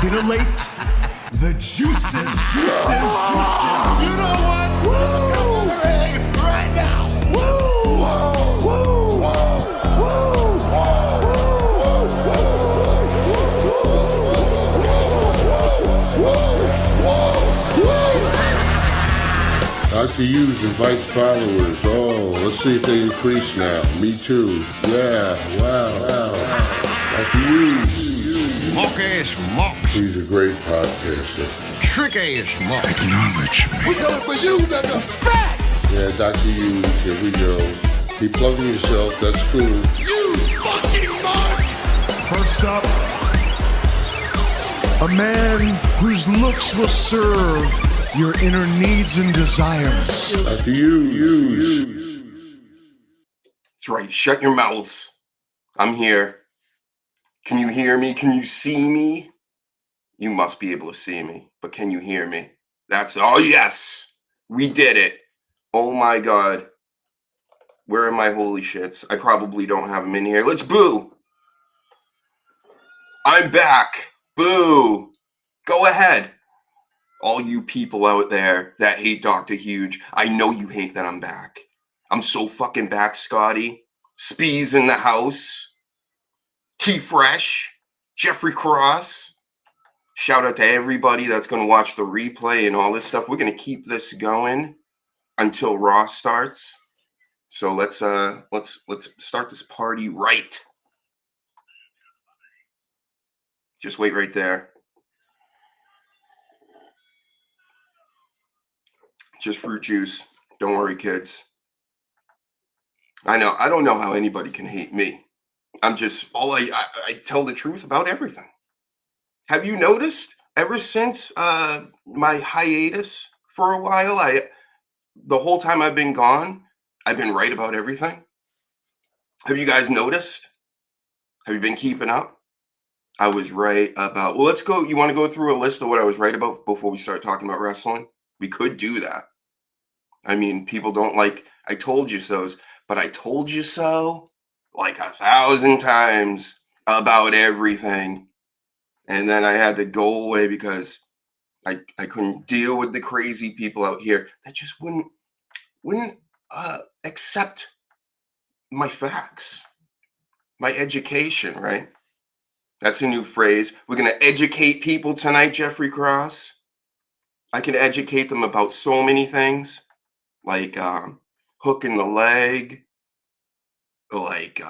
Titillate the juices. You know what? Woo! Right now. Woo! Woo! Dr. Hughes invites followers. Oh, let's see if they increase now. Me too. Yeah, wow. Dr. Hughes. Mock-ass mock. He's a great podcaster. Trick-ass mock. Acknowledge me. We coming for you, nigga. Fat! Yeah, Dr. Hughes, here we go. Keep plugging yourself, that's cool. You fucking mark! First up, a man whose looks will serve your inner needs and desires. Dr. Hughes. That's right. Shut your mouths. I'm here. Can you hear me? Can you see me? You must be able to see me, but can you hear me? Oh yes, we did it. Oh my God. Where are my holy shits? I probably don't have them in here. Let's boo. I'm back. Boo. Go ahead. All you people out there that hate Dr. Huge, I know you hate that I'm back. I'm so fucking back, Scotty. Spees in the house. T-Fresh. Jeffrey Cross. Shout out to everybody that's going to watch the replay and all this stuff. We're going to keep this going until Raw starts. So let's start this party right. Just wait right there. Just fruit juice. Don't worry, kids. I don't know how anybody can hate me. I'm just I tell the truth about everything. Have you noticed ever since my hiatus for a while, the whole time I've been gone, I've been right about everything? Have you guys noticed? Have you been keeping up? I was right about, well, let's go. You want to go through a list of what I was right about before we start talking about wrestling? We could do that. I mean, people don't like, I told you so's, but I told you so like 1,000 times about everything. And then I had to go away because I couldn't deal with the crazy people out here that just wouldn't accept my facts, my education, right? That's a new phrase. We're going to educate people tonight, Jeffrey Cross. I can educate them about so many things, like hook in the leg, like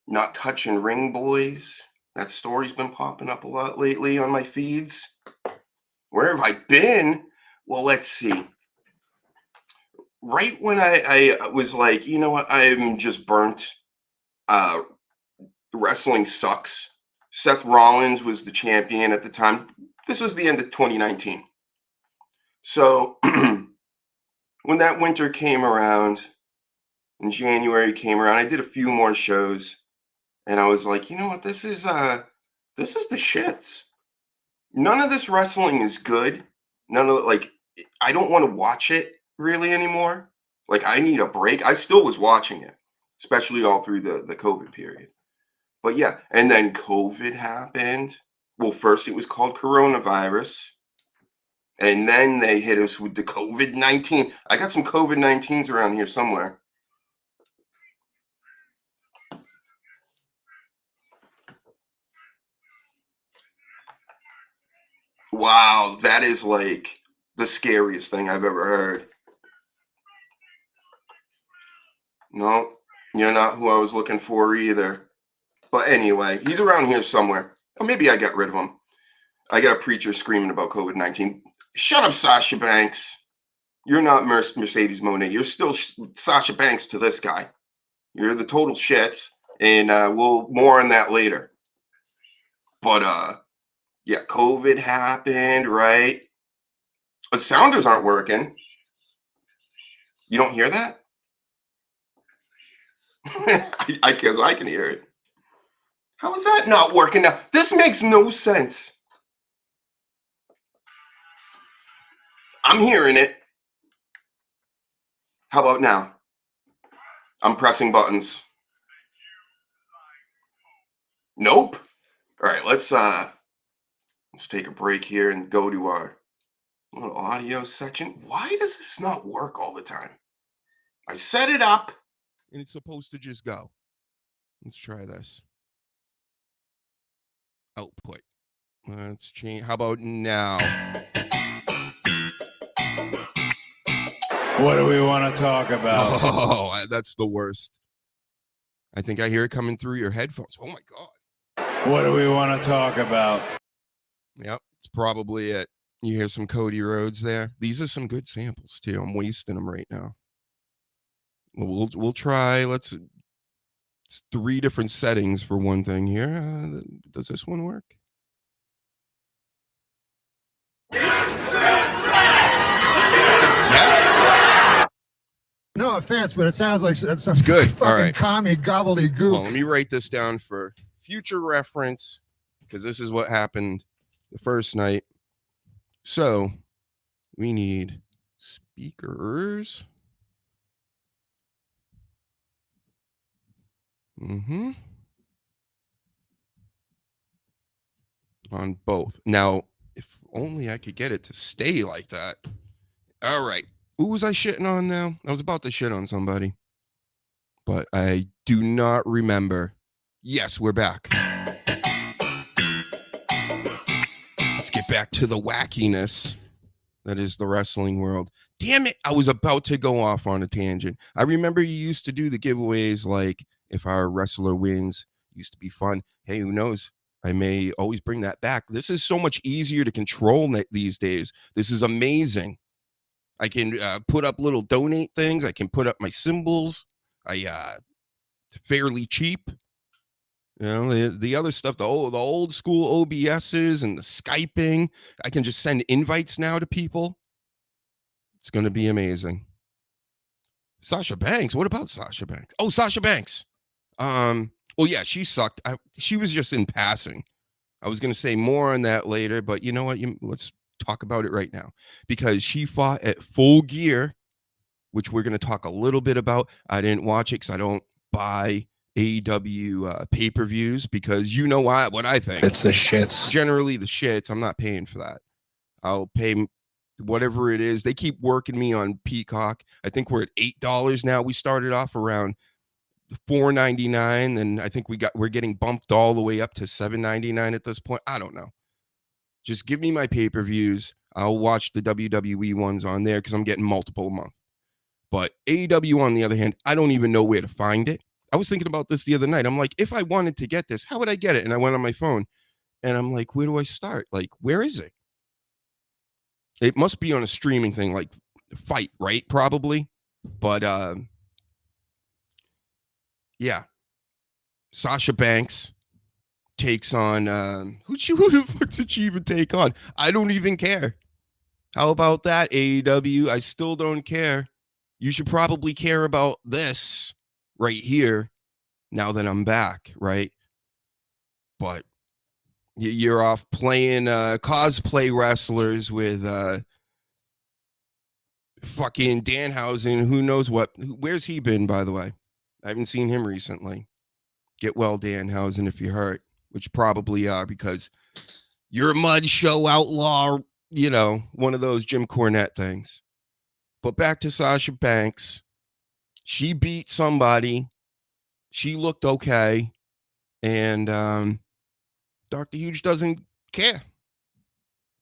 Not Touching Ring Boys. That story's been popping up a lot lately on my feeds. Where have I been? Well, let's see. Right when I was like, you know what, I'm just burnt. Wrestling sucks. Seth Rollins was the champion at the time. This was the end of 2019. So when that winter came around, and January came around, I did a few more shows, and I was like, you know what, this is the shits. None of this wrestling is good. None of I don't want to watch it really anymore. Like, I need a break. I still was watching it, especially all through the COVID period. But yeah, and then COVID happened. Well, first it was called coronavirus. And then they hit us with the COVID-19. I got some COVID-19s around here somewhere. Wow, that is like the scariest thing I've ever heard. No, you're not who I was looking for either. But anyway, he's around here somewhere. Or maybe I got rid of him. I got a preacher screaming about COVID-19. Shut up, Sasha Banks. You're not Mercedes Moné. You're still Sasha Banks to this guy. You're the total shits. And we'll more on that later. But yeah, COVID happened, right? The sounders aren't working. You don't hear that? I guess I can hear it. How is that not working now? This makes no sense. I'm hearing it. How about now? I'm pressing buttons. Nope. All right, let's take a break here and go to our little audio section. Why does this not work all the time? I set it up and it's supposed to just go. Let's try this. Output. Let's change. How about now? What do we want to talk about? Oh, that's the worst. I think I hear it coming through your headphones. Oh my God. What do we want to talk about? Yep, it's probably it. You hear some Cody Rhodes there. These are some good samples too. I'm wasting them right now. We'll try. It's 3 different settings for one thing here. Does this one work? Yes. No offense, but it sounds like that's some good. fucking All right. commie gobbledygook. Well, let me write this down for future reference because this is what happened the first night. So we need speakers. On both. Now, if only I could get it to stay like that. All right. Who was I shitting on now? I was about to shit on somebody. But I do not remember. Yes, we're back. Let's get back to the wackiness that is the wrestling world. Damn it. I was about to go off on a tangent. I remember you used to do the giveaways like if our wrestler wins, used to be fun. Hey, who knows? I may always bring that back. This is so much easier to control these days. This is amazing. I can put up little donate things. I can put up my symbols. It's fairly cheap. You know, the other stuff, the old school OBSs and the Skyping. I can just send invites now to people. It's going to be amazing. Sasha Banks. What about Sasha Banks? Oh, Sasha Banks. Well, yeah, she sucked. She was just in passing. I was going to say more on that later, but you know what? Let's talk about it right now because she fought at Full Gear, which we're going to talk a little bit about. I didn't watch it because I don't buy AEW pay-per-views because you know what I think. It's the shits. Generally the shits. I'm not paying for that. I'll pay whatever it is. They keep working me on Peacock. I think we're at $8 now. We started off around $4.99, and I think we're getting bumped all the way up to $7.99 at this point. I don't know. Just give me my pay-per-views. I'll watch the WWE ones on there because I'm getting multiple a month. But AEW, on the other hand, I don't even know where to find it. I was thinking about this the other night. I'm like, if I wanted to get this, how would I get it? And I went on my phone and I'm like, where do I start? Like, where is it? It must be on a streaming thing like Fight, right? Probably. But yeah. Sasha Banks takes on who the fuck did she even take on? I don't even care. How about that, AEW? I still don't care. You should probably care about this right here now that I'm back, right? But you're off playing cosplay wrestlers with fucking Danhausen. Who knows what? Where's he been, by the way? I haven't seen him recently. Get well, Danhausen, if you're hurt, which probably are because you're a mud show outlaw, you know, one of those Jim Cornette things. But back to Sasha Banks. She beat somebody. She looked okay. And Dr. Huge doesn't care.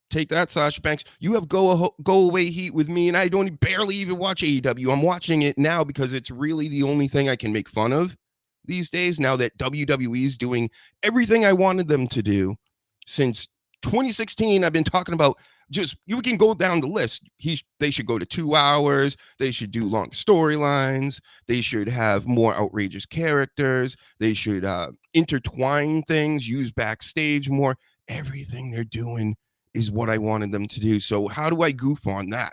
Take that, Sasha Banks. You have go away heat with me, and I don't barely even watch AEW. I'm watching it now because it's really the only thing I can make fun of these days, now that WWE is doing everything I wanted them to do since 2016. I've been talking about just, you can go down the list. They should go to 2 hours. They should do long storylines. They should have more outrageous characters. They should intertwine things, use backstage more. Everything they're doing is what I wanted them to do. So how do I goof on that?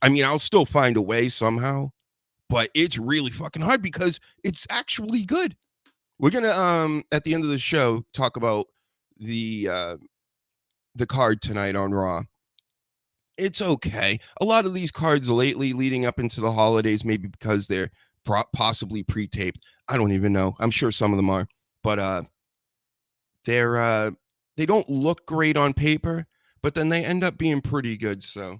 I mean, I'll still find a way somehow, but it's really fucking hard because it's actually good. We're gonna at the end of the show talk about the card tonight on Raw. It's okay. A lot of these cards lately leading up into the holidays, maybe because they're possibly pre-taped. I don't even know. I'm sure some of them are, but they don't look great on paper, but then they end up being pretty good. So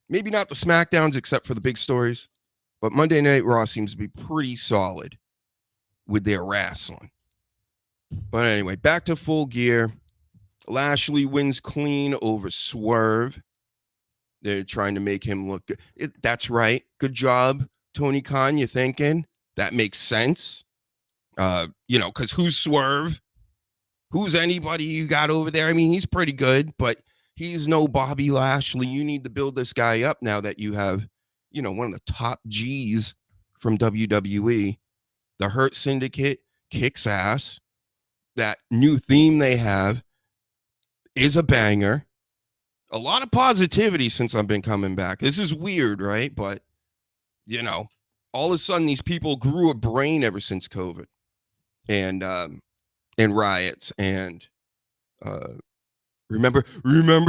maybe not the SmackDowns except for the big stories, but Monday Night Raw seems to be pretty solid with their wrestling. But anyway, back to Full Gear. Lashley wins clean over Swerve. They're trying to make him look good. That's right. Good job, Tony Khan. You thinking? That makes sense. Because who's Swerve? Who's anybody you got over there? I mean, he's pretty good, but he's no Bobby Lashley. You need to build this guy up now that you have, one of the top G's from WWE. The Hurt Syndicate kicks ass. That new theme they have is a banger. A lot of positivity since I've been coming back. This is weird, right? But, all of a sudden these people grew a brain ever since COVID and riots. And remember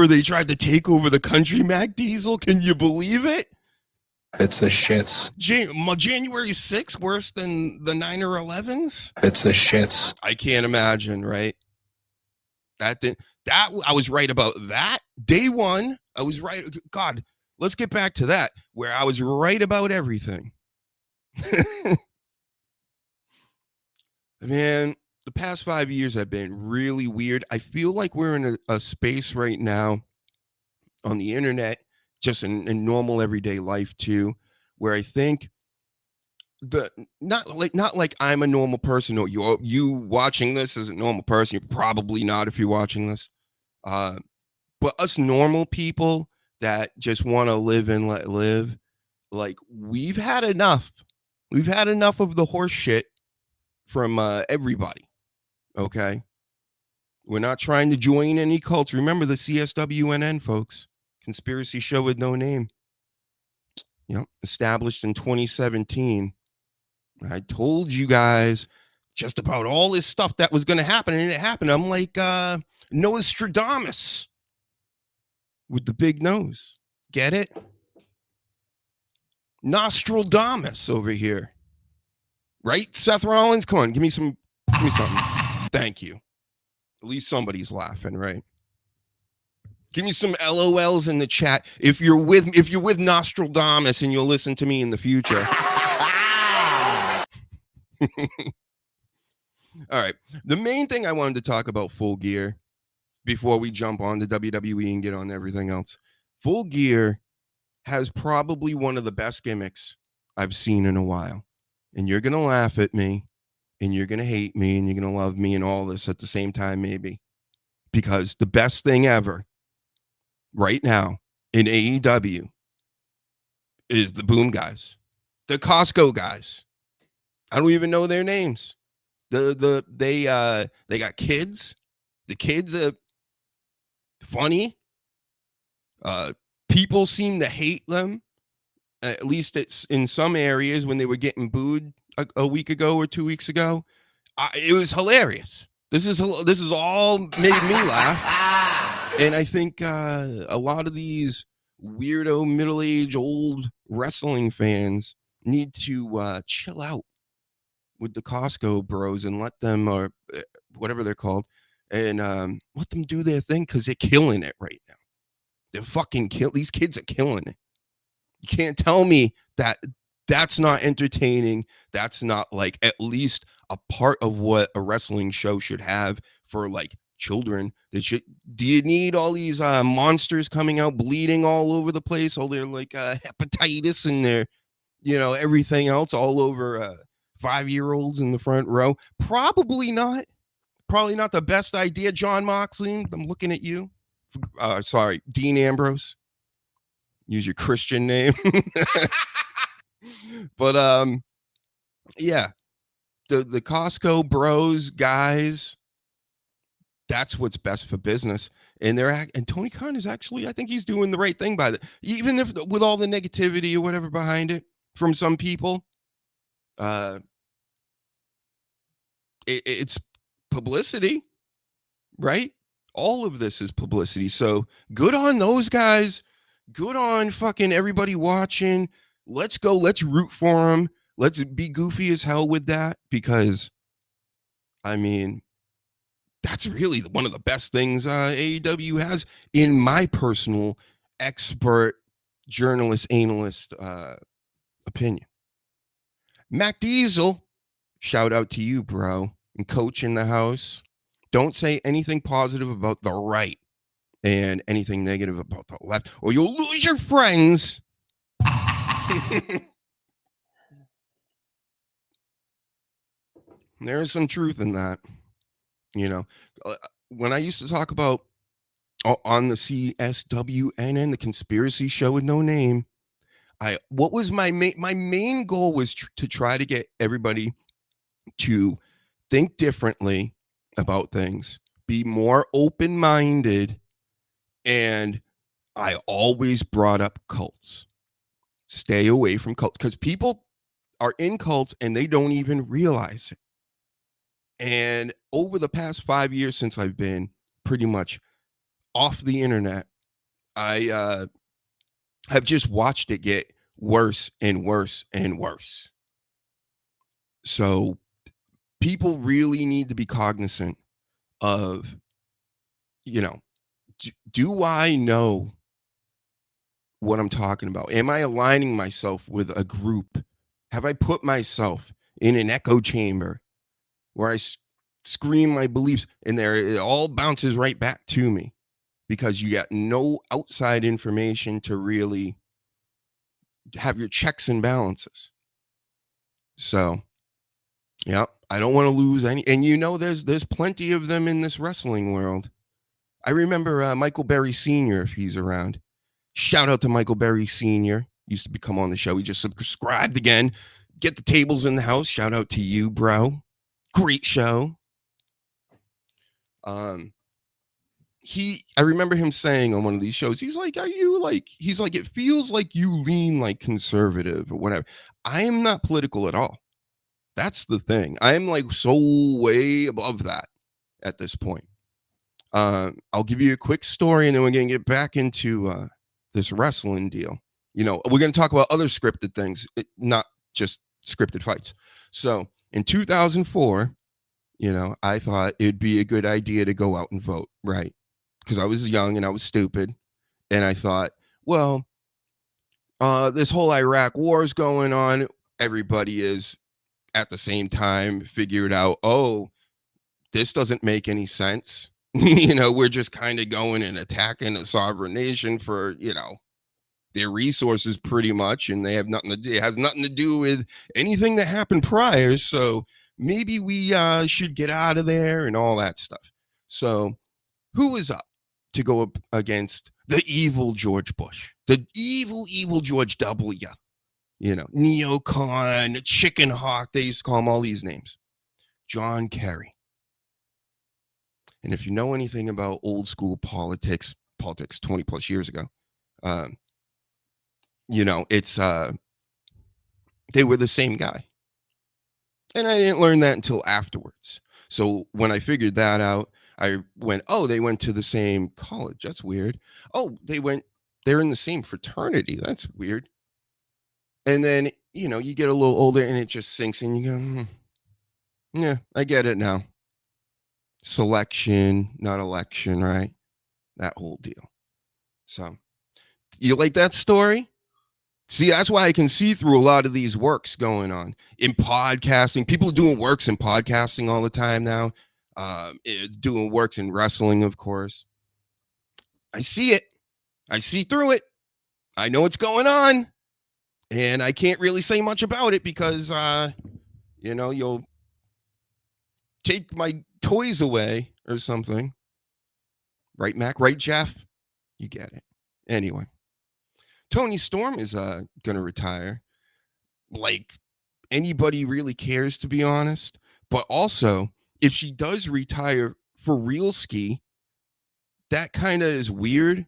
they tried to take over the country, Mac Diesel? Can you believe it? It's the shits. January 6th, worse than the 9 or 11s? It's the shits. I can't imagine, right? I was right about that. Day one, I was right. God, let's get back to that, where I was right about everything. Man, the past 5 years have been really weird. I feel like we're in a space right now on the internet, just in normal everyday life too, where I think not like I'm a normal person or you watching this as a normal person. You're probably not if you're watching this. But us normal people that just want to live and let live, like we've had enough. We've had enough of the horse shit from everybody. Okay. We're not trying to join any cults. Remember the CSWNN, folks. Conspiracy show with no name. Established in 2017. I told you guys just about all this stuff that was going to happen, and it happened. I'm like Nostradamus with the big nose. Get it? Nostradamus over here. Right, Seth Rollins? Come on, give me something. Thank you. At least somebody's laughing, right? Give me some LOLs in the chat if you're with Nostradamus and you'll listen to me in the future. All right. The main thing I wanted to talk about Full Gear before we jump on to WWE and get on everything else. Full Gear has probably one of the best gimmicks I've seen in a while. And you're going to laugh at me. and you're going to hate me and you're going to love me and all this at the same time, maybe. Because the best thing ever right now in AEW is the Boom guys, the Costco guys. I don't even know their names. They got kids. The kids are funny. People seem to hate them. At least it's in some areas when they were getting booed a week ago or 2 weeks ago. It was hilarious. This is all made me laugh. And I think a lot of these weirdo middle-aged old wrestling fans need to chill out with the Costco bros and let them, or whatever they're called, and let them do their thing, because they're killing it right now. They're fucking these kids are killing it. You can't tell me that that's not entertaining. That's not like at least a part of what a wrestling show should have for like children. Do you need all these monsters coming out bleeding all over the place? All their like hepatitis and their, everything else all over 5-year-olds in the front row? Probably not. Probably not the best idea. John Moxley, I'm looking at you. Sorry, Dean Ambrose. Use your Christian name. But yeah, the Costco bros guys, that's what's best for business. And and Tony Khan is actually, I think he's doing the right thing by it, even if with all the negativity or whatever behind it from some people. It's publicity, right? All of this is publicity. So good on those guys. Good on fucking everybody watching. Let's go. Let's root for them. Let's be goofy as hell with that, because, I mean, that's really one of the best things AEW has, in my personal expert journalist, analyst opinion. Mac Diesel, shout out to you, bro, and Coach in the house. Don't say anything positive about the right and anything negative about the left, or you'll lose your friends. There's some truth in that. When I used to talk about on the CSWNN, the conspiracy show with no name, what was my main goal was to try to get everybody to think differently about things, be more open-minded, and I always brought up cults. Stay away from cults, because people are in cults and they don't even realize it. And over the past 5 years since I've been pretty much off the internet, I have just watched it get worse and worse and worse. So people really need to be cognizant of, do I know what I'm talking about? Am I aligning myself with a group? Have I put myself in an echo chamber where I scream my beliefs and it all bounces right back to me, because you got no outside information to really have your checks and balances. So, yeah, I don't want to lose any. And there's plenty of them in this wrestling world. I remember Michael Berry Sr., if he's around. Shout out to Michael Berry Sr. Used to come on the show. He just subscribed again. Get the tables in the house. Shout out to you, bro. Great show. I remember him saying on one of these shows, he's like, it feels like you lean like conservative or whatever. I am not political at all. That's the thing. I am like so way above that at this point. I'll give you a quick story and then we're going to get back into this wrestling deal. We're going to talk about other scripted things, not just scripted fights. So in 2004, I thought it'd be a good idea to go out and vote, right? Because I was young and I was stupid. And I thought, well, this whole Iraq war is going on. Everybody is at the same time figured out, oh, this doesn't make any sense. We're just kind of going and attacking a sovereign nation for, their resources pretty much. And they have nothing to do. It has nothing to do with anything that happened prior. So maybe we should get out of there and all that stuff. So who was up to go up against the evil George Bush, the evil George W, neocon, chicken hawk, they used to call him all these names? John Kerry. And if you know anything about old school politics 20 plus years ago, it's they were the same guy. And I didn't learn that until afterwards. So when I figured that out, I went, oh, they went to the same college. That's weird. Oh, they're in the same fraternity. That's weird. And then, you get a little older and it just sinks in. You go, yeah, I get it now. Selection, not election, right? That whole deal. So, you like that story? See, that's why I can see through a lot of these works going on in podcasting. People are doing works in podcasting all the time now. Doing works in wrestling, of course. I see it. I see through it. I know what's going on. And I can't really say much about it because, you'll take my toys away or something. Right, Mac? Right, Jeff? You get it. Anyway. Toni Storm is going to retire. Like anybody really cares, to be honest. But also, if she does retire for real ski, that kind of is weird.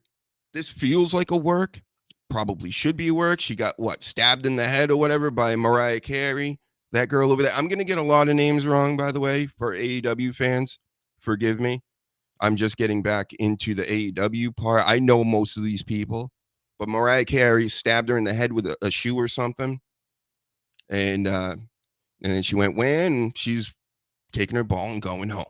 This feels like a work. Probably should be a work. She got, stabbed in the head or whatever by Mariah Carey. That girl over there. I'm going to get a lot of names wrong, by the way, for AEW fans. Forgive me. I'm just getting back into the AEW part. I know most of these people. But Mariah Carey stabbed her in the head with a shoe or something. And then she went wham, and she's taking her ball and going home.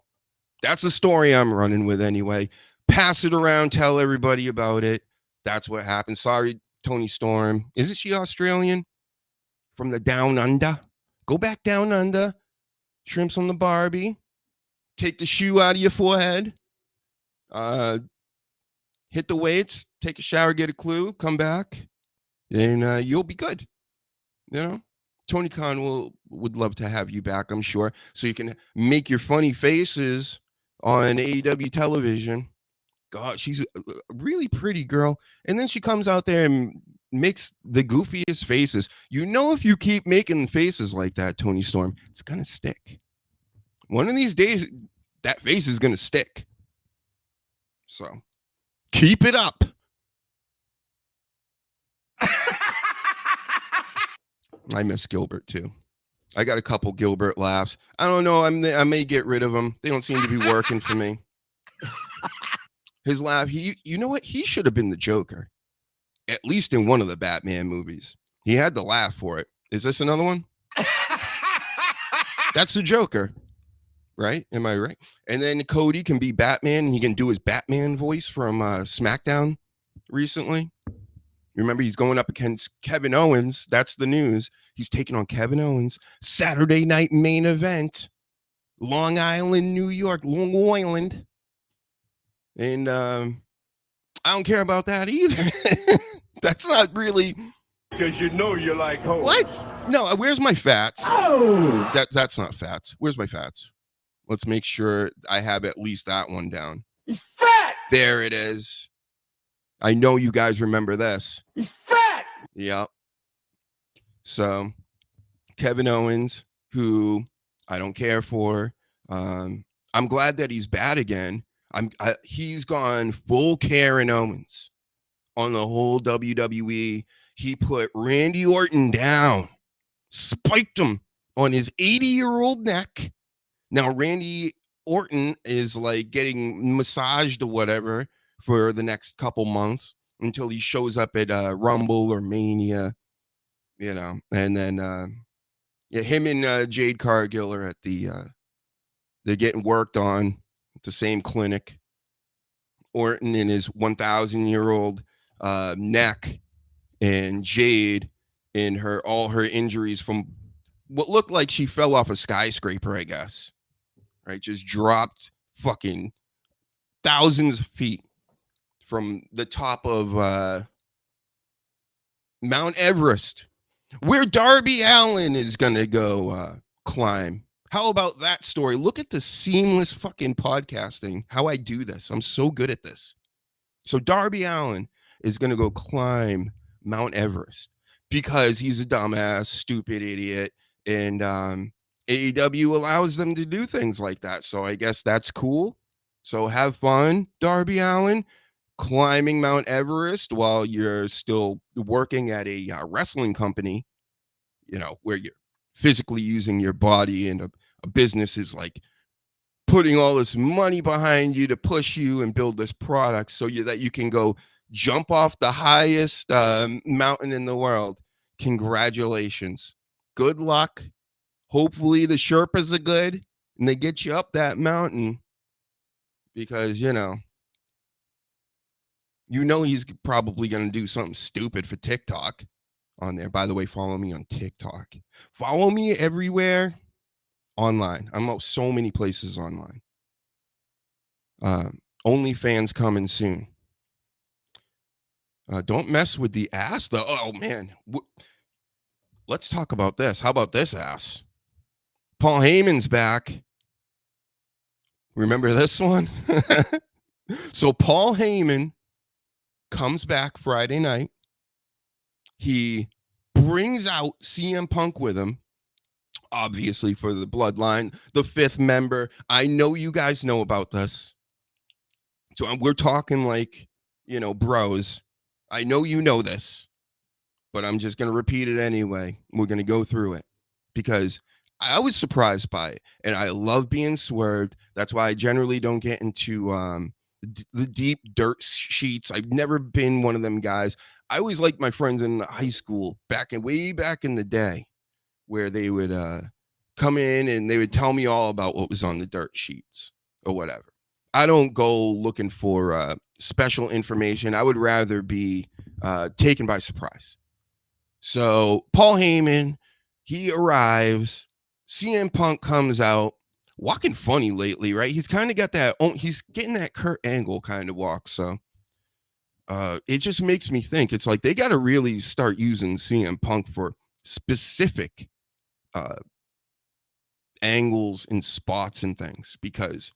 That's the story I'm running with anyway. Pass it around, tell everybody about it. That's what happened. Sorry, Toni Storm. Isn't she Australian? From the down under? Go back down under. Shrimps on the Barbie. Take the shoe out of your forehead. Hit the weights, take a shower, get a clue, come back, and you'll be good. Tony Khan would love to have you back, I'm sure, so you can make your funny faces on AEW television. God, she's a really pretty girl. And then she comes out there and makes the goofiest faces. If you keep making faces like that, Toni Storm, it's going to stick. One of these days, that face is going to stick. So keep it up. I miss Gilbert too. I got a couple Gilbert laughs. I don't know. I may get rid of them. They don't seem to be working for me. His laugh. You know what? He should have been the Joker, at least in one of the Batman movies. He had the laugh for it. Is this another one? That's the Joker, right? Am I right? And then Cody can be Batman, and he can do his Batman voice from SmackDown recently. Remember, he's going up against Kevin Owens. That's the news. He's taking on Kevin Owens. Saturday night main event. Long Island, New York. Long Island. And I don't care about that either. That's not really... Because you like hoes. What? No, where's my fats? Oh! That's not fats. Where's my fats? Let's make sure I have at least that one down. He's fat! There it is. I know you guys remember this. He's fat! Yep. So, Kevin Owens, who I don't care for. I'm glad that he's bad again. He's gone full Karen Owens on the whole WWE. He put Randy Orton down, spiked him on his 80-year-old neck. Now, Randy Orton is like getting massaged or whatever for the next couple months until he shows up at Rumble or Mania, and then him and Jade Cargill are at they're getting worked on at the same clinic. Orton in his 1,000-year-old neck, and Jade in all her injuries from what looked like she fell off a skyscraper, I guess. Right, just dropped fucking thousands of feet from the top of Mount Everest, where Darby Allin is gonna go climb. How about that story? Look at the seamless fucking podcasting. How I do this. I'm so good at this. So Darby Allin is going to go climb Mount Everest because he's a dumbass, stupid idiot. And AEW allows them to do things like that. So I guess that's cool. So have fun, Darby Allin, climbing Mount Everest while you're still working at a wrestling company, you know, where you're physically using your body, and a business is like putting all this money behind you to push you and build this product so that you can go jump off the highest mountain in the world. Congratulations. Good luck. Hopefully the Sherpas are good and they get you up that mountain, because, you know he's probably going to do something stupid for TikTok on there. By the way, follow me on TikTok. Follow me everywhere online. I'm at so many places online. OnlyFans coming soon. Don't mess with the ass, though. Oh, man. Let's talk about this. How about this ass? Paul Heyman's back. Remember this one? So Paul Heyman comes back Friday night. He brings out CM Punk with him, obviously for the bloodline, the fifth member. I know you guys know about this. So we're talking like, bros. I know you know this, but I'm just going to repeat it anyway. We're going to go through it because I was surprised by it, and I love being swerved. That's why I generally don't get into the deep dirt sheets. I've never been one of them guys. I always liked my friends in high school way back in the day, where they would come in and they would tell me all about what was on the dirt sheets or whatever. I don't go looking for special information. I would rather be taken by surprise. So Paul Heyman, he arrives. CM Punk comes out, walking funny lately, right? He's kind of got that, he's getting that Kurt Angle kind of walk. So it just makes me think it's like they got to really start using CM Punk for specific angles and spots and things, because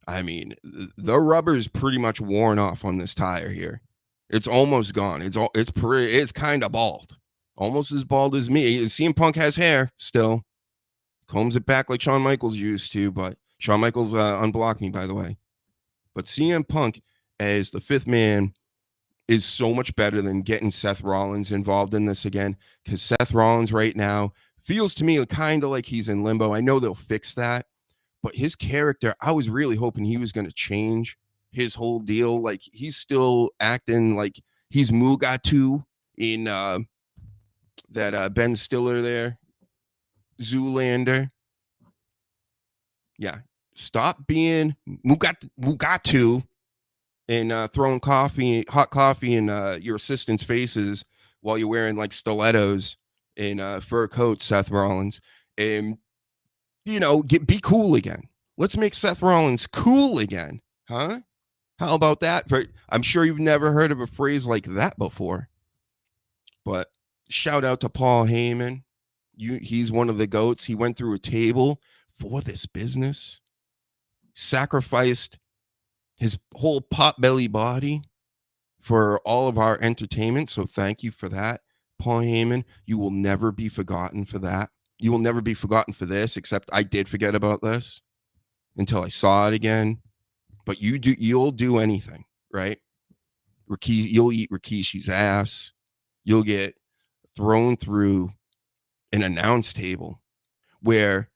I mean, the rubber is pretty much worn off on this tire here. It's almost gone. It's kind of bald, almost as bald as me. CM Punk has hair still, combs it back like Shawn Michaels used to, but Shawn Michaels unblocked me, by the way. But CM Punk as the fifth man is so much better than getting Seth Rollins involved in this again, because Seth Rollins right now feels to me kind of like he's in limbo. I know they'll fix that, but his character, I was really hoping he was going to change his whole deal. Like, he's still acting like he's Mugatu in that Ben Stiller there, Zoolander. Yeah, stop being Mugatu and throwing hot coffee in your assistants' faces while you're wearing like stilettos and fur coats, Seth Rollins. And be cool again. Let's make Seth Rollins cool again, huh? How about that? But I'm sure you've never heard of a phrase like that before. But shout out to Paul Heyman. He's one of the GOATs. He went through a table for this business, sacrificed his whole pot-belly body for all of our entertainment. So thank you for that, Paul Heyman. You will never be forgotten for that. You will never be forgotten for this, except I did forget about this until I saw it again. But you'll do anything, right? You'll eat Rikishi's ass. You'll get thrown through an announce table where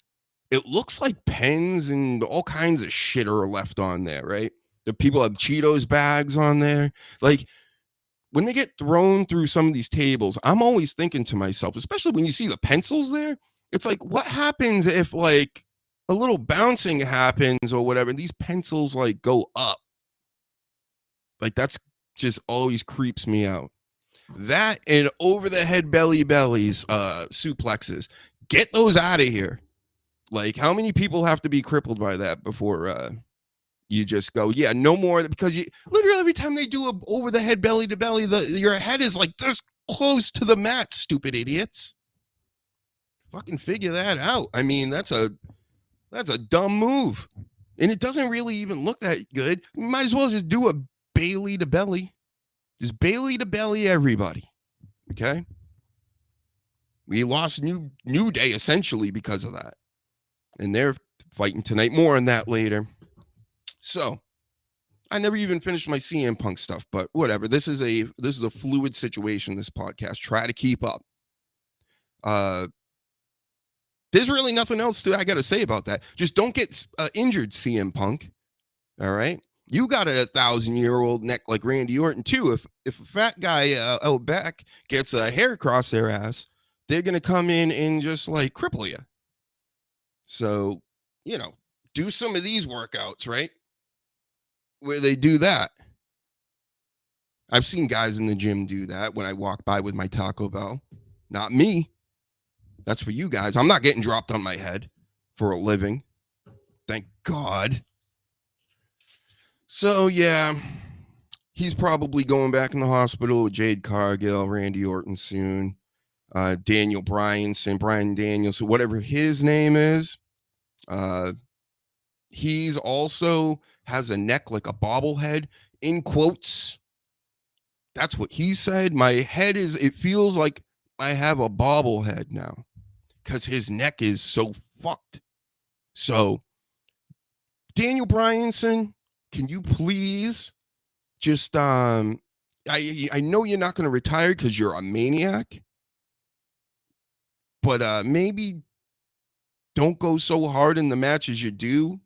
it looks like pens and all kinds of shit are left on there, right? The people have Cheetos bags on there. Like, when they get thrown through some of these tables, I'm always thinking to myself, especially when you see the pencils there, it's like, what happens if like a little bouncing happens or whatever, and these pencils like go up? Like, that's just always creeps me out. That and over the head bellies, suplexes, get those out of here. Like, how many people have to be crippled by that before you just go, yeah, no more? Because you literally every time they do a over the head belly to belly, your head is like this close to the mat, stupid idiots. Fucking figure that out. I mean, that's a That's a dumb move. And it doesn't really even look that good. You might as well just do a Bailey to belly. Just Bailey to belly everybody. Okay? We lost New Day essentially because of that. And they're fighting tonight. More on that later. So, I never even finished my CM Punk stuff, but whatever. This is a fluid situation, this podcast. Try to keep up. There's really nothing else I got to say about that. Just don't get injured, CM Punk. All right? You got a 1,000-year-old neck like Randy Orton, too. If a fat guy out back gets a hair across their ass, they're going to come in and just, like, cripple you. So, do some of these workouts, right? Where they do that. I've seen guys in the gym do that when I walk by with my Taco Bell. Not me. That's for you guys. I'm not getting dropped on my head for a living. Thank God. So, yeah, he's probably going back in the hospital with Jade Cargill, Randy Orton soon, Daniel Bryan Daniels, so whatever his name is. He's also has a neck like a bobblehead, in quotes. That's what he said. My head it feels like I have a bobblehead now because his neck is so fucked. So, Daniel Bryanson, can you please just, I know you're not going to retire because you're a maniac, but maybe don't go so hard in the matches you do,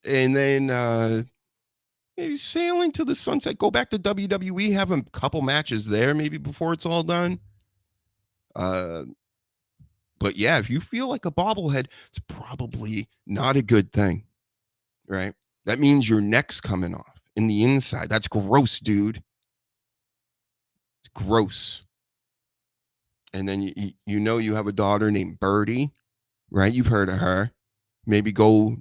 and then maybe sail into the sunset, go back to WWE, have a couple matches there maybe before it's all done. But yeah, if you feel like a bobblehead, it's probably not a good thing, right? That means your neck's coming off in the inside. That's gross, dude. It's gross. And then you have a daughter named Birdie, right? You've heard of her. Maybe go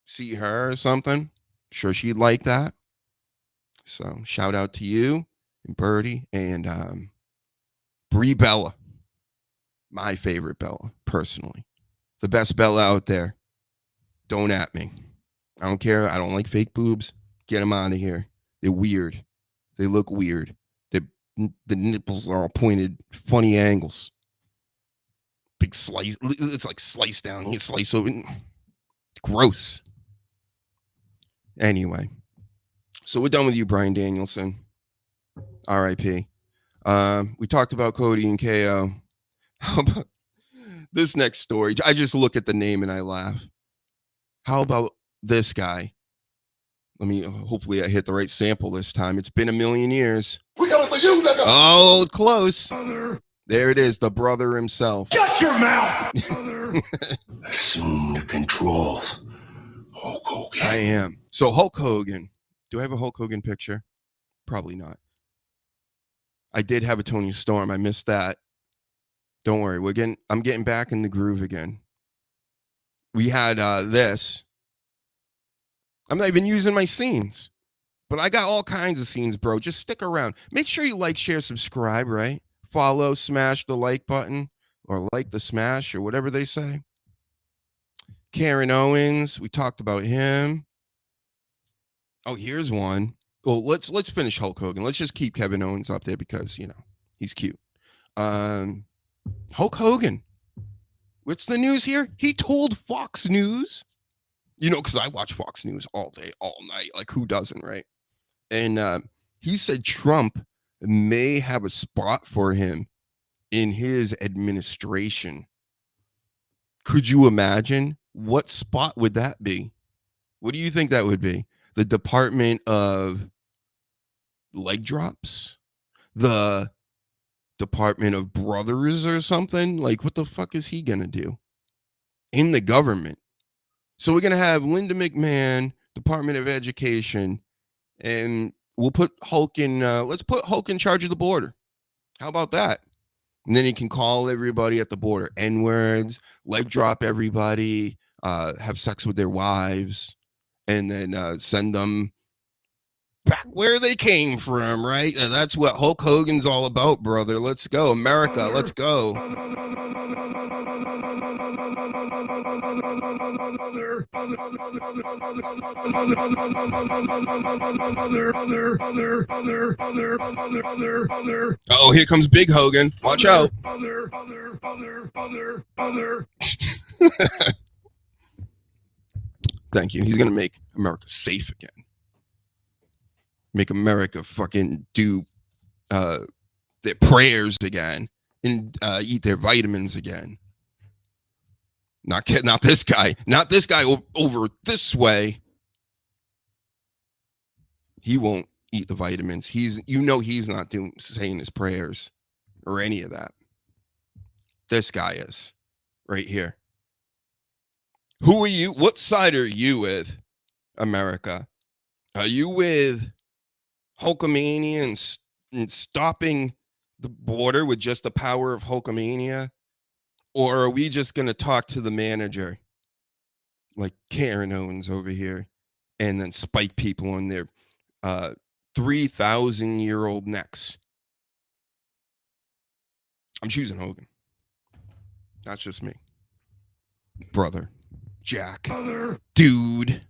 see her or something. Sure she'd like that. So shout out to you and Birdie and Brie Bella. My favorite Bella, personally. The best Bella out there. Don't at me. I don't care. I don't like fake boobs. Get them out of here. They're weird. They look weird. The nipples are all pointed, funny angles. Big slice. It's like slice down here, slice open. Gross. Anyway. So we're done with you, Bryan Danielson. R.I.P. We talked about Cody and KO. How about this next story? I just look at the name and I laugh. How about this guy? Hopefully I hit the right sample this time. It's been a million years. We got it for you, nigga. Oh, close. There it is, the brother himself. Shut your mouth. Assume the controls. Hulk Hogan. I am. So Hulk Hogan. Do I have a Hulk Hogan picture? Probably not. I did have a Tony Storm. I missed that. Don't worry. I'm getting back in the groove again. We had this. I'm not even using my scenes, but I got all kinds of scenes, bro. Just stick around. Make sure you like, share, subscribe, right? Follow, smash the like button or like the smash or whatever they say. Karen Owens. We talked about him. Oh, here's one. Well, let's finish Hulk Hogan. Let's just keep Kevin Owens up there because, he's cute. Hulk Hogan. What's the news here? He told Fox News, because I watch Fox News all day, all night. Like, who doesn't, right? And he said Trump may have a spot for him in his administration. Could you imagine? What spot would that be? What do you think that would be? The Department of Leg Drops? The Department of Brothers or something? Like, what the fuck is he gonna do in the government? So we're gonna have Linda McMahon, Department of Education, and we'll put Hulk in. Let's put Hulk in charge of the border. How about that? And then he can call everybody at the border N-words, leg drop everybody, have sex with their wives, and then send them back where they came from, right? And that's what Hulk Hogan's all about, brother. Let's go. America, let's go. Oh, here comes Big Hogan. Watch out. Thank you. He's going to make America safe again. Make America fucking do their prayers again and eat their vitamins again. Not this guy. Not this guy over this way. He won't eat the vitamins. He's not saying his prayers or any of that. This guy is right here. Who are you? What side are you with, America? Are you with Hulkamania and stopping the border with just the power of Hulkamania? Or are we just going to talk to the manager like Karen Owens over here and then spike people on their 3,000-year-old necks? I'm choosing Hogan. That's just me. Brother. Jack. Dude.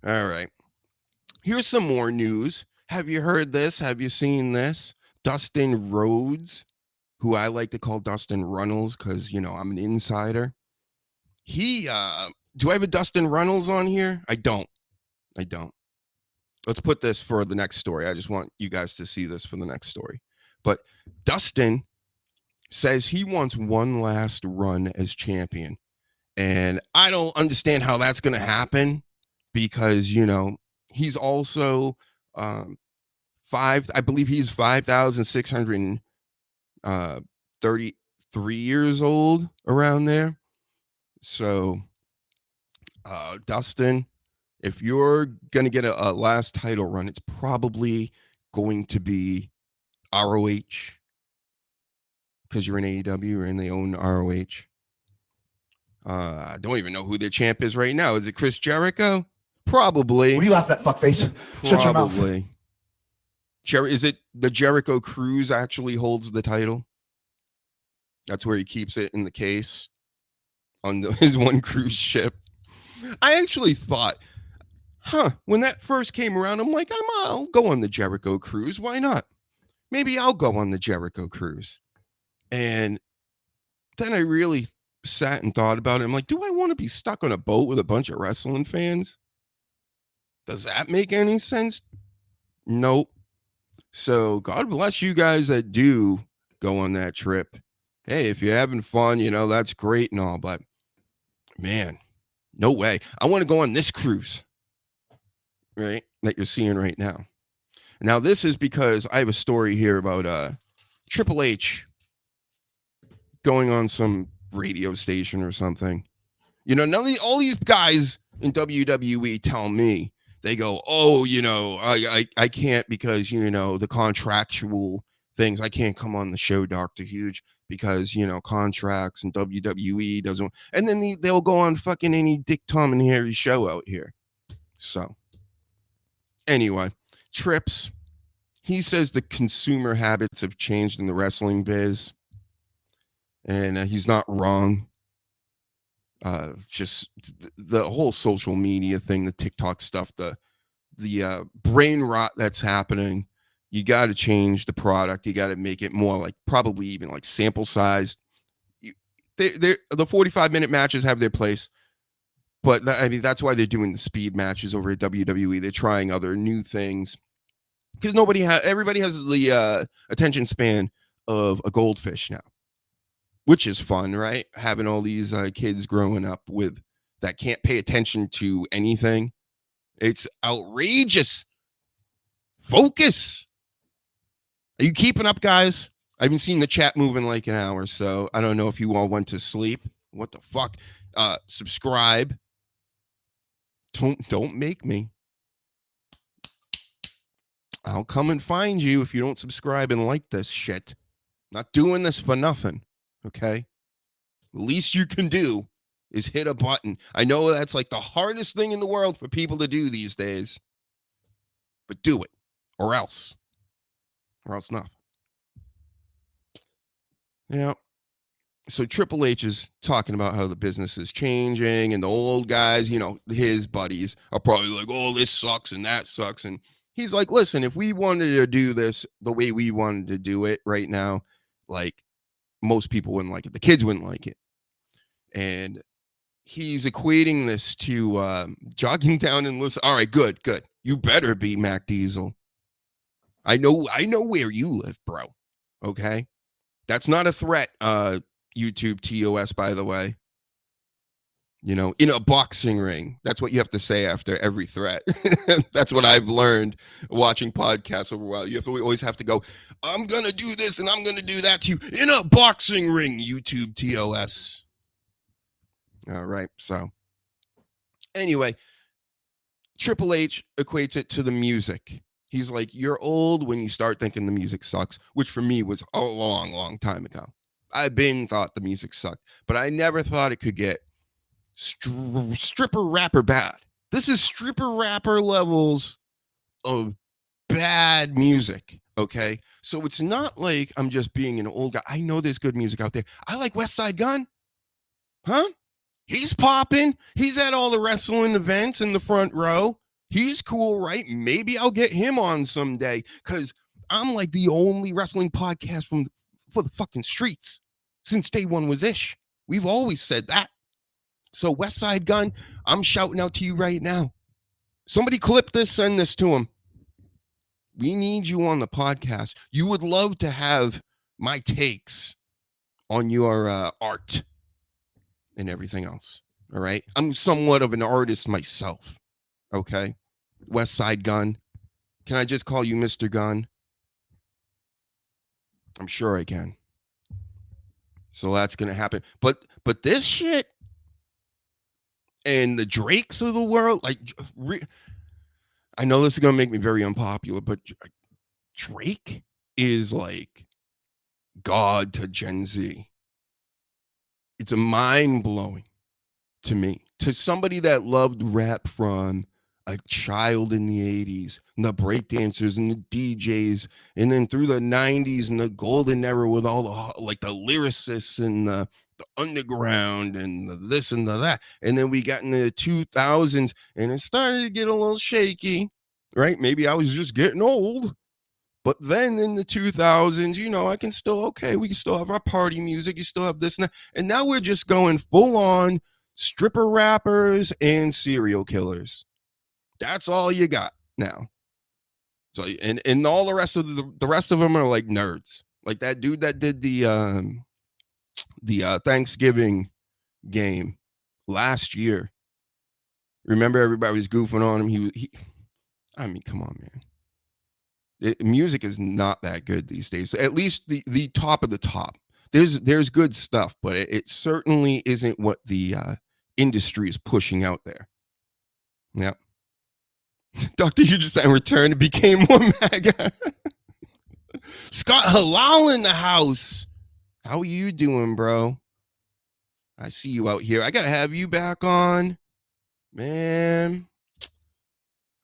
All right. Here's some more news. Have you heard this? Have you seen this? Dustin Rhodes, who I like to call Dustin Runnels because, I'm an insider. Do I have a Dustin Runnels on here? I don't. Let's put this for the next story. I just want you guys to see this for the next story. But Dustin says he wants one last run as champion. And I don't understand how that's going to happen because, he's also I believe he's 5,633 years old, around there. So, Dustin, if you're going to get a last title run, it's probably going to be ROH because you're in AEW and they own ROH. I don't even know who their champ is right now. Is it Chris Jericho? Probably. Will you laugh at that fuckface? Shut your mouth. Probably. Is it the Jericho Cruise actually holds the title? That's where he keeps it in the case on his one cruise ship. I actually thought, when that first came around, I'm like, I'll go on the Jericho Cruise. Why not? Maybe I'll go on the Jericho Cruise. And then I really sat and thought about it. I'm like, do I want to be stuck on a boat with a bunch of wrestling fans? Does that make any sense? Nope. So God bless you guys that do go on that trip. Hey, if you're having fun, that's great and all, but man, no way. I want to go on this cruise, right? That you're seeing right now. Now, this is because I have a story here about Triple H going on some radio station or something. All these guys in WWE tell me, they go, oh, I can't because, the contractual things. I can't come on the show, Dr. Huge, because, contracts and WWE doesn't. And then they'll go on fucking any Dick, Tom, and Harry show out here. So, anyway, Trips, he says the consumer habits have changed in the wrestling biz. And he's not wrong. Just the whole social media thing, the TikTok stuff, the brain rot that's happening. You got to change the product. You got to make it more like probably even like sample size. The 45-minute matches have their place, but that's why they're doing the speed matches over at WWE. They're trying other new things because everybody has the attention span of a goldfish now. Which is fun, right? Having all these kids growing up that can't pay attention to anything. It's outrageous. Focus. Are you keeping up, guys? I haven't seen the chat move in like an hour, so I don't know if you all went to sleep. What the fuck? Subscribe. Don't make me. I'll come and find you if you don't subscribe and like this shit. Not doing this for nothing. Okay, the least you can do is hit a button. I know that's like the hardest thing in the world for people to do these days, but do it or else nothing. so Triple H is talking about how the business is changing, and the old guys, you know, his buddies are probably like, oh, this sucks and that sucks. And he's like, listen, if we wanted to do this the way we wanted to do it right now, like, most people wouldn't like it. The kids wouldn't like it. And he's equating this to jogging down and listen. All right, good. You better be Mac Diesel. I know where you live, bro. Okay? That's not a threat, YouTube TOS, by the way. You know, in a boxing ring. That's what you have to say after every threat. That's what I've learned watching podcasts over a while. You always have to go, I'm going to do this and I'm going to do that to you in a boxing ring, YouTube TOS. All right. So anyway, Triple H equates it to the music. He's like, you're old when you start thinking the music sucks, which for me was a long time ago. I've been thought the music sucked, but I never thought it could get stripper rapper bad. This is stripper rapper levels of bad music. Okay. So it's not like I'm just being an old guy. I know there's good music out there. I like West Side Gun. Huh? He's popping. He's at all the wrestling events in the front row. He's cool, right? Maybe I'll get him on someday, because I'm like the only wrestling podcast for the fucking streets since day one was Ish. We've always said that. So West Side Gun, I'm shouting out to you right now. Somebody clip this, send this to him. We need you on the podcast. You would love to have my takes on your art and everything else. All right. I'm somewhat of an artist myself. Okay. West Side Gun. Can I just call you Mr. Gun? I'm sure I can. So that's going to happen. But this shit and the Drakes of the world, like, I know this is going to make me very unpopular, but Drake is like God to Gen Z. It's a mind-blowing to me. To somebody that loved rap from a child in the 80s, and the breakdancers and the DJs, and then through the 90s and the golden era with all the, like, the lyricists and the underground and the this and the that. And then we got into the 2000s and it started to get a little shaky, right? Maybe I was just getting old. But then in the 2000s, you know, we can still have our party music. You still have this and that. And now we're just going full on stripper rappers and serial killers. That's all you got now. So, and all the rest of the rest of them are like nerds. Like that dude that did the Thanksgiving game last year. Remember, everybody was goofing on him. I mean, come on, man. Music is not that good these days. At least the top of the top. There's good stuff, but it certainly isn't what the industry is pushing out there. Yeah. Dr. Hughes returned and became one MAGA. Scott Halal in the house. How are you doing, bro? I see you out here. I got to have you back on. Man.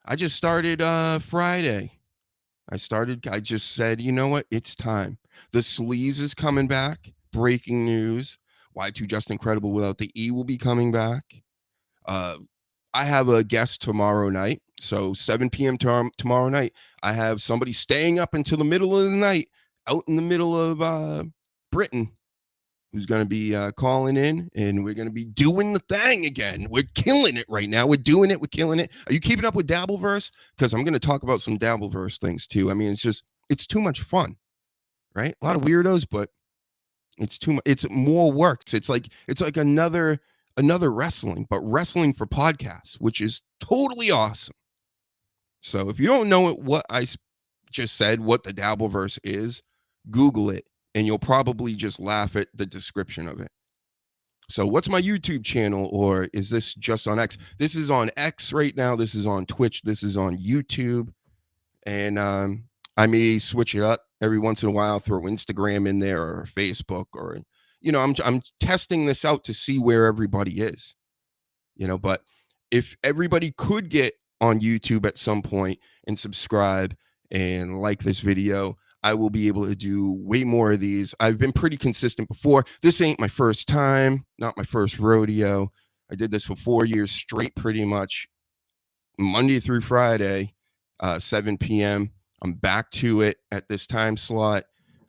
I just started Friday. I just said, you know what? It's time. The Sleaze is coming back. Breaking news. Y2 Just Incredible without the E will be coming back. I have a guest tomorrow night. So 7 p.m. tomorrow night, I have somebody staying up until the middle of the night out in the middle of Britain who's going to be calling in, and we're going to be doing the thing again. We're killing it right now. We're doing it. We're killing it. Are you keeping up with Dabbleverse? Because I'm going to talk about some Dabbleverse things too. I mean, it's too much fun, right? A lot of weirdos, but it's too much. It's more works. It's like another wrestling, but wrestling for podcasts, which is totally awesome. So if you don't know what I just said, what the Dabbleverse is, Google it, and you'll probably just laugh at the description of it. So what's my YouTube channel, or is this just on X? This is on X right now. This is on Twitch. This is on YouTube. And I may switch it up every once in a while, throw Instagram in there or Facebook, or, you know, I'm testing this out to see where everybody is, you know. But if everybody could get on YouTube at some point and subscribe and like this video, I will be able to do way more of these. I've been pretty consistent before. This ain't my first time, not my first rodeo. I did this for 4 years straight, pretty much Monday through Friday, 7 p.m. I'm back to it at this time slot.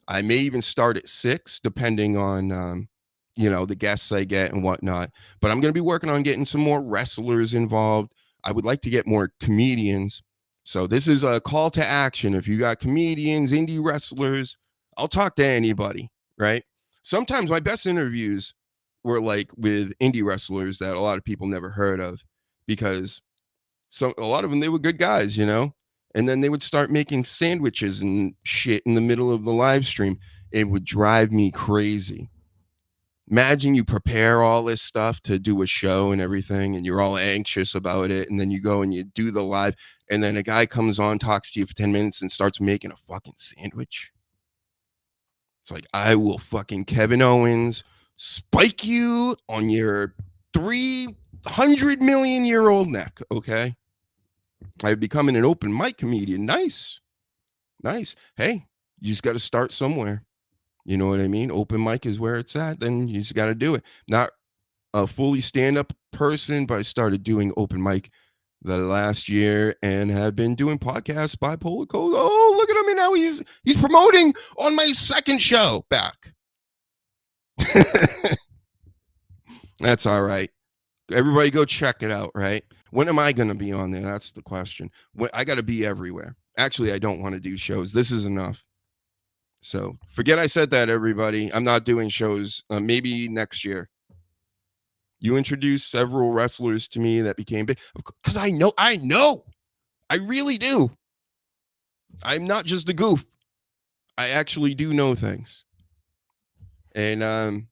I may even start at 6, depending on, the guests I get and whatnot. But I'm going to be working on getting some more wrestlers involved. I would like to get more comedians. So this is a call to action. If you got comedians, indie wrestlers, I'll talk to anybody, right? Sometimes my best interviews were like with indie wrestlers that a lot of people never heard of, because a lot of them, they were good guys, and then they would start making sandwiches and shit in the middle of the live stream. It would drive me crazy. Imagine you prepare all this stuff to do a show and everything, and you're all anxious about it, and then you go and you do the live, and then a guy comes on, talks to you for 10 minutes, and starts making a fucking sandwich. It's like, I will fucking Kevin Owens spike you on your 300 million year old neck, okay? I've become an open mic comedian. Nice. Hey, you just got to start somewhere. You know what I mean? Open mic is where it's at. Then you just got to do it. Not a fully stand-up person, but I started doing open mic the last year and have been doing podcasts, Bipolar Code. Oh, look at him. And now he's promoting on my second show back. That's all right. Everybody go check it out, right? When am I going to be on there? That's the question. I got to be everywhere. Actually, I don't want to do shows. This is enough. So forget I said that, everybody. I'm not doing shows. Maybe next year. You introduced several wrestlers to me that became big, because I know. I really do. I'm not just a goof. I actually do know things. And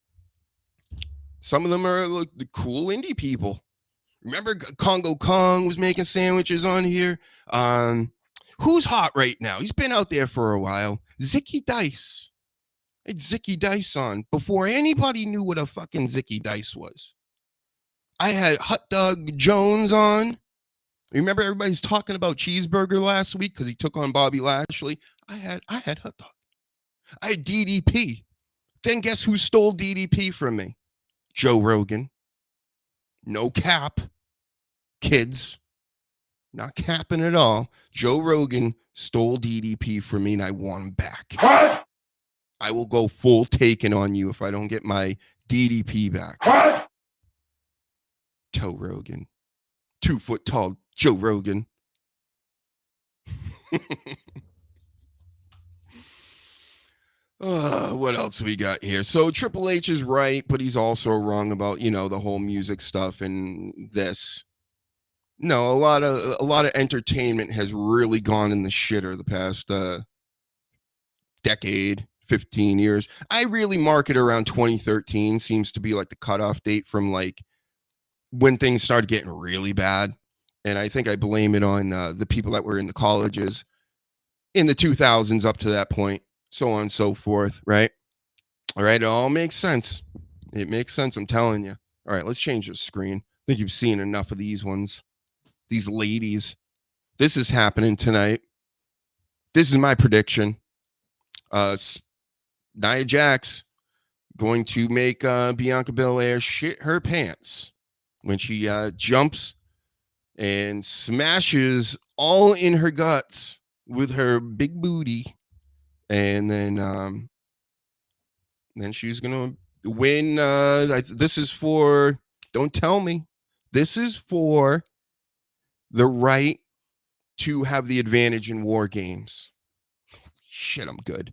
some of them are like the cool indie people. Remember Congo Kong was making sandwiches on here? Who's hot right now? He's been out there for a while. Zicky Dice. It's Zicky Dice on before anybody knew what a fucking Zicky Dice was. I had Hot Dog Jones on. Remember everybody's talking about Cheeseburger last week because he took on Bobby Lashley? I had Hot Dog. I had DDP. Then guess who stole DDP from me? Joe Rogan. No cap. Kids. Not capping at all. Joe Rogan stole DDP from me and I want him back. What? I will go full taken on you if I don't get my DDP back. What? Joe Rogan. 2 foot tall Joe Rogan. What else we got here? So Triple H is right, but he's also wrong about, the whole music stuff and this. No, a lot of entertainment has really gone in the shitter the past decade, 15 years. I really mark it around 2013 seems to be like the cutoff date from like when things started getting really bad. And I think I blame it on the people that were in the colleges in the 2000s up to that point, so on and so forth, right? All right, it all makes sense. It makes sense, I'm telling you. All right, let's change the screen. I think you've seen enough of these ones. These ladies. This is happening tonight. This is my prediction. Nia Jax going to make Bianca Belair shit her pants when she jumps and smashes all in her guts with her big booty, and then she's gonna win. This is for, don't tell me, this is for the right to have the advantage in war games. Shit, I'm good.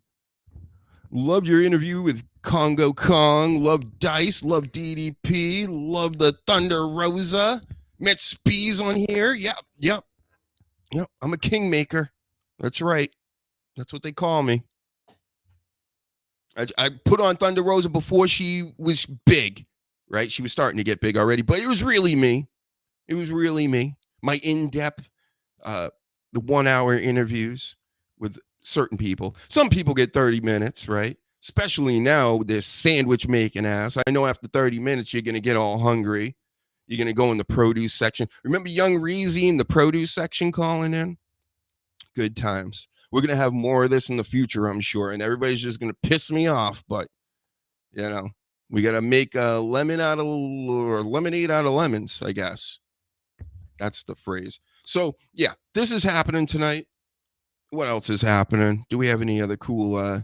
Loved your interview with Congo Kong. Loved Dice. Loved DDP. Loved the Thunder Rosa. Met Spees on here. Yep. I'm a kingmaker. That's right. That's what they call me. I put on Thunder Rosa before she was big, right? She was starting to get big already, but it was really me. My in-depth, the 1 hour interviews with certain people. Some people get 30 minutes, right? Especially now, this sandwich making ass. I know after 30 minutes, you're going to get all hungry. You're going to go in the produce section. Remember Young Reezy in the produce section calling in? Good times. we're going to have more of this in the future, I'm sure. And everybody's just going to piss me off. But, you know, we got to make a lemonade out of lemons, I guess. That's the phrase. So, yeah, this is happening tonight. What else is happening? Do we have any other cool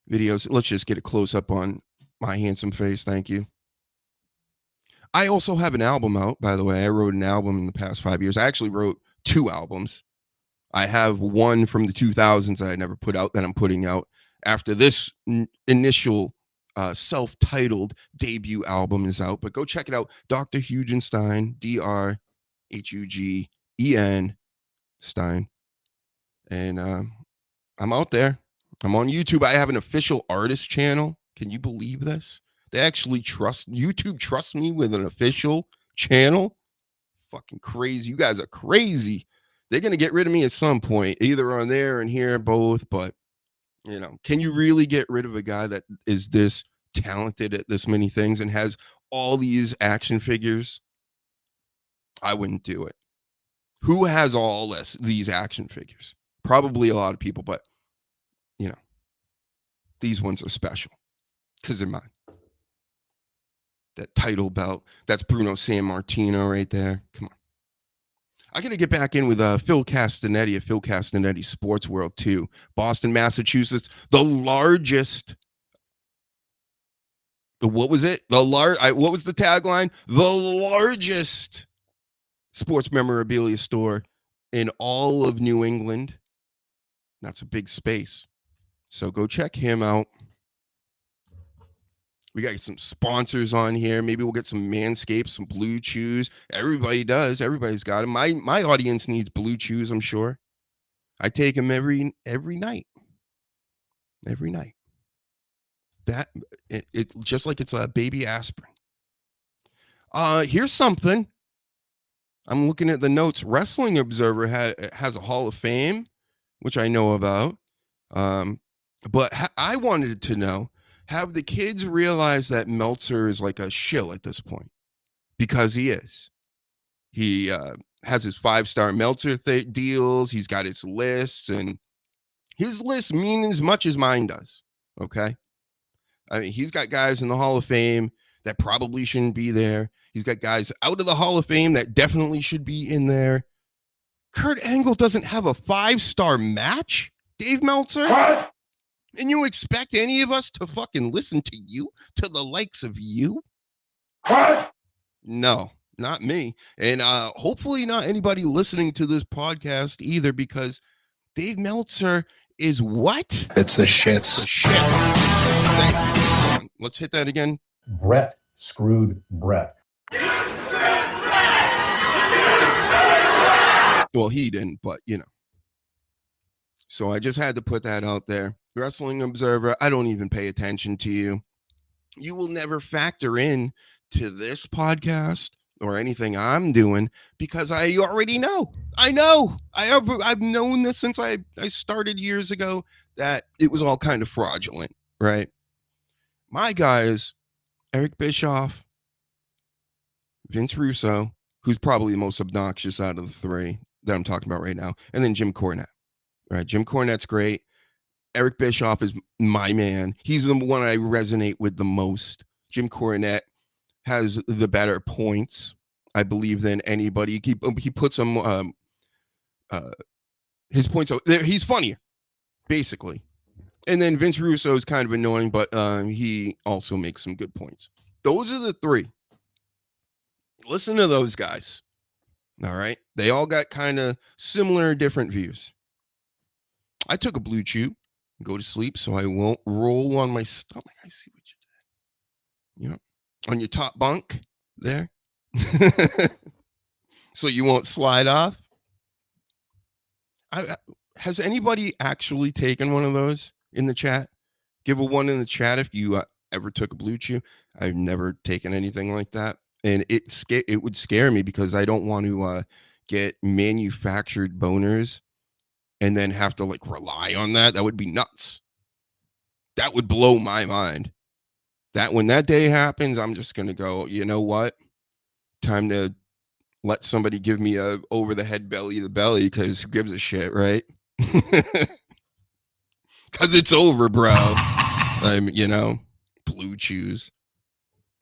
videos? Let's just get a close up on my handsome face. Thank you. I also have an album out, by the way. I wrote an album in the past 5 years. I actually wrote 2 albums. I have one from the 2000s that I never put out that I'm putting out after this initial self-titled debut album is out. But go check it out. Dr. Hugenstein, DrHugen Stein. And I'm out there. I'm on YouTube. I have an official artist channel. Can you believe this? They actually YouTube trusts me with an official channel. Fucking crazy. You guys are crazy. They're going to get rid of me at some point, either on there and here, both. But, you know, can you really get rid of a guy that is this talented at this many things and has all these action figures? I wouldn't do it. Who has all these action figures? Probably a lot of people, but, you know, these ones are special because they're mine. That title belt, that's Bruno Sammartino right there. Come on. I got to get back in with Phil Castanetti of Phil Castanetti Sports World 2. Boston, Massachusetts, the largest. What was it? What was the tagline? The largest sports memorabilia store in all of New England. That's a big space. So go check him out. We got some sponsors on here. Maybe we'll get some Manscaped, some Blue Chews. Everybody does. Everybody's got them. My audience needs Blue Chews, I'm sure. I take them every night. Every night. That it just like it's a baby aspirin. Here's something. I'm looking at the notes. Wrestling Observer has a Hall of Fame, which I know about. But I wanted to know, have the kids realized that Meltzer is like a shill at this point? Because he is. He has his 5-star Meltzer deals. He's got his lists, and his lists mean as much as mine does. Okay? I mean, he's got guys in the Hall of Fame that probably shouldn't be there. He's got guys out of the Hall of Fame that definitely should be in there. Kurt Angle doesn't have a 5-star match, Dave Meltzer? What? And you expect any of us to fucking listen to you, to the likes of you? What? No, not me. And hopefully not anybody listening to this podcast either, because Dave Meltzer is what? It's the shits. The shits. Let's hit that again. Brett screwed Brett. Well, he didn't, but you know. So I just had to put that out there. Wrestling Observer, I don't even pay attention to you. You will never factor in to this podcast or anything I'm doing because I already know. I know. I've known this since I started years ago that it was all kind of fraudulent, right? My guys, Eric Bischoff, Vince Russo, who's probably the most obnoxious out of the 3 that I'm talking about right now, and then Jim Cornette. Right, Jim Cornette's great. Eric Bischoff is my man. He's the one I resonate with the most. Jim Cornette has the better points, I believe, than anybody. He puts some his points out there. He's funnier, basically. And then Vince Russo is kind of annoying, but he also makes some good points. Those are the 3. Listen to those guys. All right, they all got kind of similar, different views. I took a Blue Chew, go to sleep so I won't roll on my stomach. I see what you did. You know, on your top bunk there. So you won't slide off. Has anybody actually taken one of those in the chat? Give a 1 in the chat if you ever took a Blue Chew. I've never taken anything like that. And it would scare me because I don't want to get manufactured boners and then have to like rely on that. That would be nuts. That would blow my mind. That when that day happens, I'm just going to go, you know what? Time to let somebody give me a over the head belly to belly, because who gives a shit, right? Because it's over, bro. You know, Blue Chews.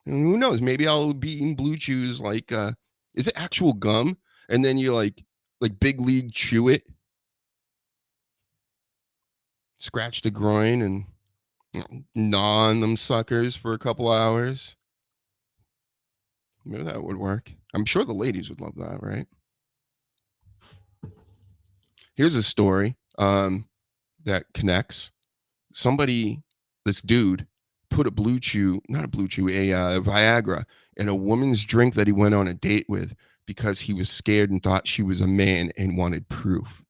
And who knows? Maybe I'll be eating Blue Chews like, is it actual gum? And then you like big league chew it, scratch the groin, and gnaw on them suckers for a couple hours. Maybe that would work. I'm sure the ladies would love that, right? Here's a story that connects. This dude put a Viagra in a woman's drink that he went on a date with because he was scared and thought she was a man and wanted proof.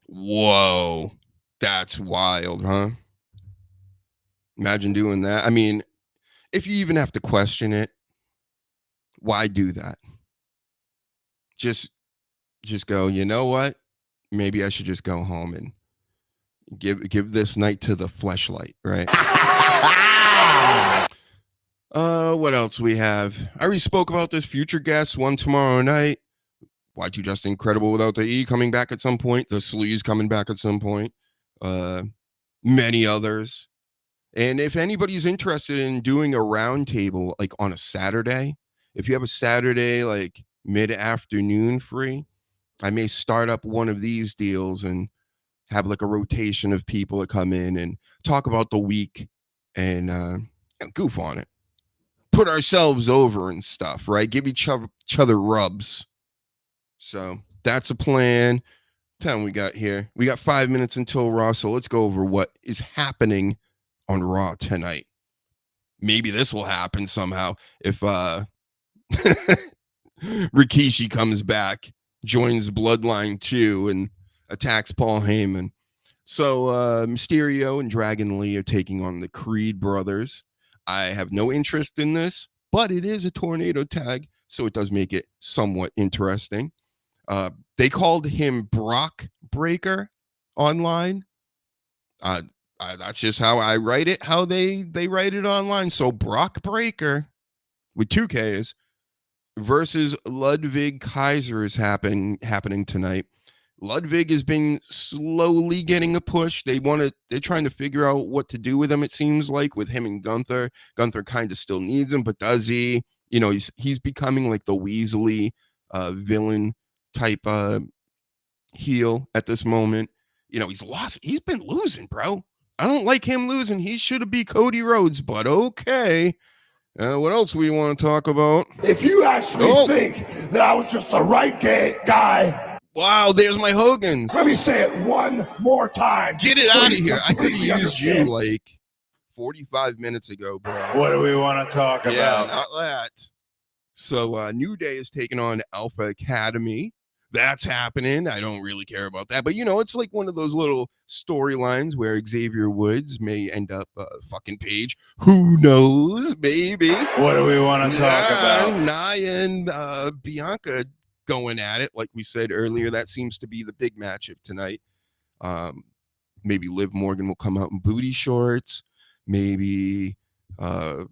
Whoa, that's wild, huh? Imagine doing that. I mean, if you even have to question it, why do that? Just go, you know what? Maybe I should just go home and give this night to the fleshlight, right? What else we have? I already spoke about this. Future guest, one tomorrow night. Y2 Just Incredible without the E coming back at some point. The Sleaze coming back at some point. Many others. And if anybody's interested in doing a roundtable like on a Saturday, if you have a Saturday like mid-afternoon free, I may start up one of these deals and have like a rotation of people that come in and talk about the week and goof on it. Put ourselves over and stuff, right? Give each other rubs. So that's a plan. Time we got here. We got 5 minutes until Raw, so let's go over what is happening on Raw tonight. Maybe this will happen somehow if Rikishi comes back, joins Bloodline 2, and attacks Paul Heyman. So Mysterio and Dragon Lee are taking on the Creed brothers. I have no interest in this, but it is a tornado tag, so it does make it somewhat interesting. They called him Brock Breaker online. That's just how I write it, how they write it online. So Brock Breaker with 2 Ks versus Ludwig Kaiser is happening tonight. Ludwig has been slowly getting a push. They're trying to figure out what to do with him, it seems like, with him and Gunther. Gunther kind of still needs him, but does he? You know, he's becoming like the Weasley villain type heel at this moment. You know, he's been losing, bro. I don't like him losing. He should have beat Cody Rhodes, but okay. What else we want to talk about? If you actually think that I was just the right guy. Wow, there's my Hogan's. Let me say it one more time. Get it out of here. I could have used you like 45 minutes ago, bro. What do we want to talk about? Yeah, not that. So New Day is taking on Alpha Academy. That's happening. I don't really care about that. But, you know, it's like one of those little storylines where Xavier Woods may end up fucking Paige. Who knows, baby? What do we want to talk about? Nia and Bianca going at it. Like we said earlier, that seems to be the big match of tonight. Maybe Liv Morgan will come out in booty shorts. Maybe, who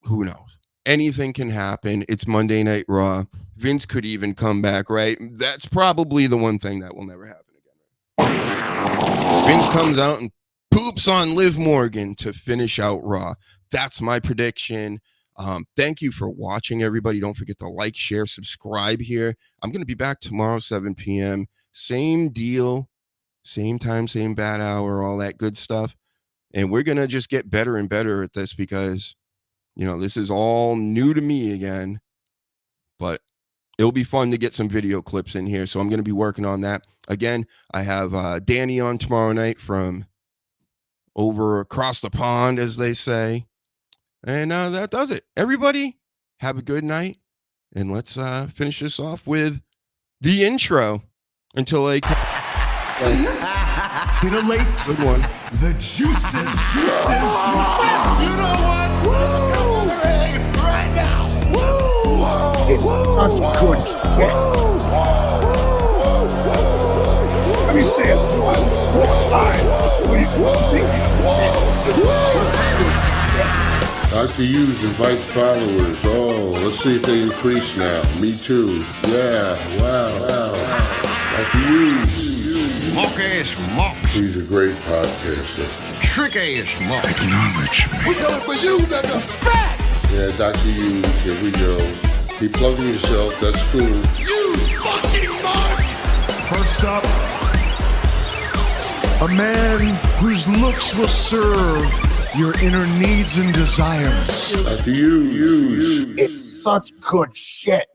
knows? Anything can happen. It's Monday Night Raw. Vince could even come back, right? That's probably the one thing that will never happen again. Vince comes out and poops on Liv Morgan to finish out Raw. That's my prediction. Thank you for watching, everybody. Don't forget to like, share, subscribe here. I'm going to be back tomorrow, 7 p.m. Same deal, same time, same bad hour, all that good stuff. And we're going to just get better and better at this because, you know, this is all new to me again. But it'll be fun to get some video clips in here. So I'm going to be working on that. Again, I have Danny on tomorrow night from over across the pond, as they say. And that does it. Everybody, have a good night. And let's finish this off with the intro until I Titillate good one. the juices. You know what? Woo! Right now. Woo! It's good shit. Let me say it one more time. What do you think? Dr. Hughes invites followers. Oh, let's see if they increase now. Me too. Yeah, wow. Dr. Hughes. Mock-ass mock. He's a great podcaster. Trick-ass mock. Acknowledge me. We coming for you, nigga. Fat. Yeah, Dr. Hughes, here we go. Keep plugging yourself, that's cool. You fucking mark. First up, a man whose looks will serve your inner needs and desires. Dr. Hughes. It's such good shit.